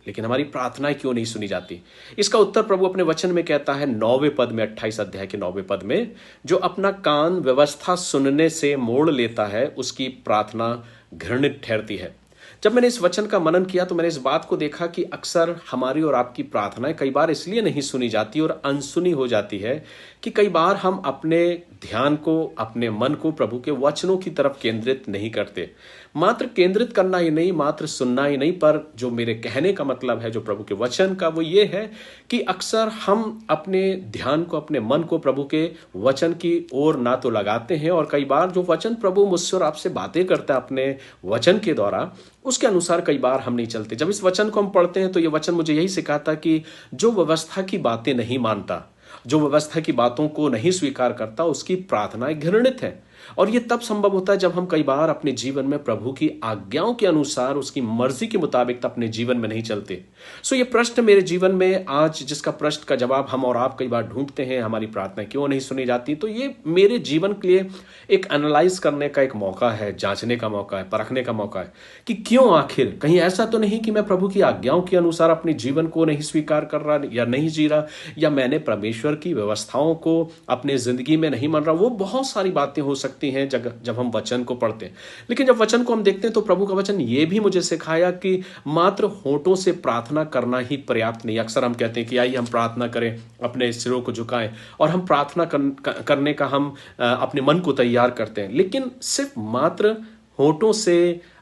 लेकिन हमारी प्रार्थनाएं क्यों नहीं सुनी जाती? इसका उत्तर प्रभु अपने वचन में कहता है 9वें पद में, 28 अध्याय के 9वें पद में, जो अपना कान व्यवस्था सुनने से मोड़ लेता है उसकी प्रार्थना घृणित ठहरती है। जब मैंने इस वचन का मनन किया तो मैंने इस बात को देखा कि अक्सर हमारी और आपकी प्रार्थनाएं कई बार इसलिए नहीं सुनी जाती और अनसुनी हो जाती है कि कई बार हम अपने ध्यान को, अपने मन को प्रभु के वचनों की तरफ केंद्रित नहीं करते। मात्र केंद्रित करना ही नहीं, मात्र सुनना ही नहीं, पर जो मेरे कहने का मतलब है जो प्रभु के वचन का, वो ये है कि अक्सर हम अपने ध्यान को, अपने मन को प्रभु के वचन की ओर ना तो लगाते हैं, और कई बार जो वचन प्रभु मुझसे और आपसे बातें करता है अपने वचन के द्वारा, उसके अनुसार कई बार हम नहीं चलते। जब इस वचन को हम पढ़ते हैं तो ये वचन मुझे यही सिखाता कि जो व्यवस्था की बातें नहीं मानता, जो व्यवस्था की बातों को नहीं स्वीकार करता, उसकी प्रार्थनाएं घृणित है। और ये तब संभव होता है जब हम कई बार अपने जीवन में प्रभु की आज्ञाओं के अनुसार, उसकी मर्जी के मुताबिक अपने जीवन में नहीं चलते। सो ये प्रश्न मेरे जीवन में आज, जिसका प्रश्न का जवाब हम और आप कई बार ढूंढते हैं, हमारी प्रार्थनाएं क्यों नहीं सुनी जाती, तो ये मेरे जीवन के लिए एक एनालाइज करने का एक मौका है, जांचने का मौका है, परखने का मौका है कि क्यों, आखिर कहीं ऐसा तो नहीं कि मैं प्रभु की आज्ञाओं के अनुसार अपने जीवन को नहीं स्वीकार कर रहा या नहीं जी रहा, या मैंने परमेश्वर की व्यवस्थाओं को अपने जिंदगी में नहीं मान रहा। वो बहुत सारी बातें हो सकती हैं जब हम वचन को पढ़ते हैं। लेकिन जब वचन को हम देखते हैं तो प्रभु का वचन ये भी मुझे सिखाया कि मात्र होठों से प्रार्थना करना ही पर्याप्त नहीं। अक्सर हम कहते हैं कि आइए हम प्रार्थना करें, अपने सिरों को झुकाएं, और हम प्रार्थना करने का हम अपने मन को तैयार करते हैं, लेकिन सिर्फ मात्र होठों से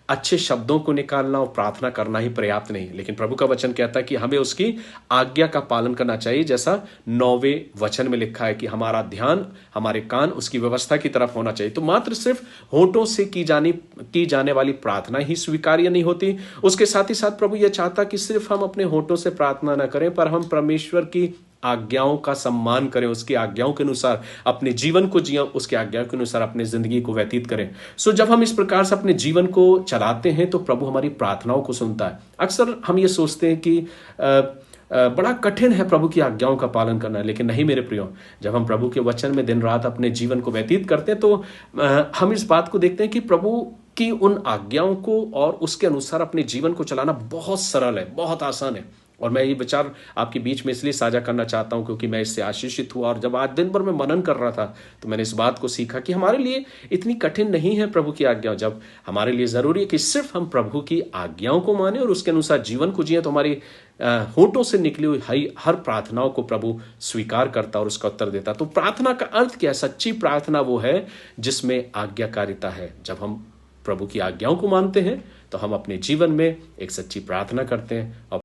अच्छे शब्दों को निकालना और प्रार्थना करना ही पर्याप्त नहीं। लेकिन प्रभु का वचन कहता है कि हमें उसकी आज्ञा का पालन करना चाहिए, जैसा 9वें वचन में लिखा है कि हमारा ध्यान, हमारे कान उसकी व्यवस्था की तरफ होना चाहिए। तो मात्र सिर्फ होठों से की जाने वाली प्रार्थना ही स्वीकार्य नहीं होती। उसके साथ ही साथ प्रभु यह चाहता कि सिर्फ हम अपने होठों से प्रार्थना न करें, पर हम परमेश्वर की आज्ञाओं का सम्मान करें, उसकी आज्ञाओं के अनुसार अपने जीवन को जिए, उसकी आज्ञाओं के अनुसार अपनी जिंदगी को व्यतीत करें। सो जब हम इस प्रकार से अपने जीवन को चलाते हैं तो प्रभु हमारी प्रार्थनाओं को सुनता है। अक्सर हम ये सोचते हैं कि बड़ा कठिन है प्रभु की आज्ञाओं का पालन करना, लेकिन नहीं मेरे प्रियो, जब हम प्रभु के वचन में दिन रात अपने जीवन को व्यतीत करते हैं तो हम इस बात को देखते हैं कि प्रभु की उन आज्ञाओं को और उसके अनुसार अपने जीवन को चलाना बहुत सरल है, बहुत आसान है। और मैं ये विचार आपके बीच में इसलिए साझा करना चाहता हूं क्योंकि मैं इससे आशीषित हुआ, और जब आज दिन भर मैं मनन कर रहा था तो मैंने इस बात को सीखा कि हमारे लिए इतनी कठिन नहीं है प्रभु की आज्ञाओं। जब हमारे लिए जरूरी है कि सिर्फ हम प्रभु की आज्ञाओं को माने और उसके अनुसार जीवन को जिए, तो हमारी होठों से निकली हुई हर प्रार्थनाओं को प्रभु स्वीकार करता और उसका उत्तर देता। तो प्रार्थना का अर्थ क्या है? सच्ची प्रार्थना वो है जिसमें आज्ञाकारिता है। जब हम प्रभु की आज्ञाओं को मानते हैं तो हम अपने जीवन में एक सच्ची प्रार्थना करते हैं और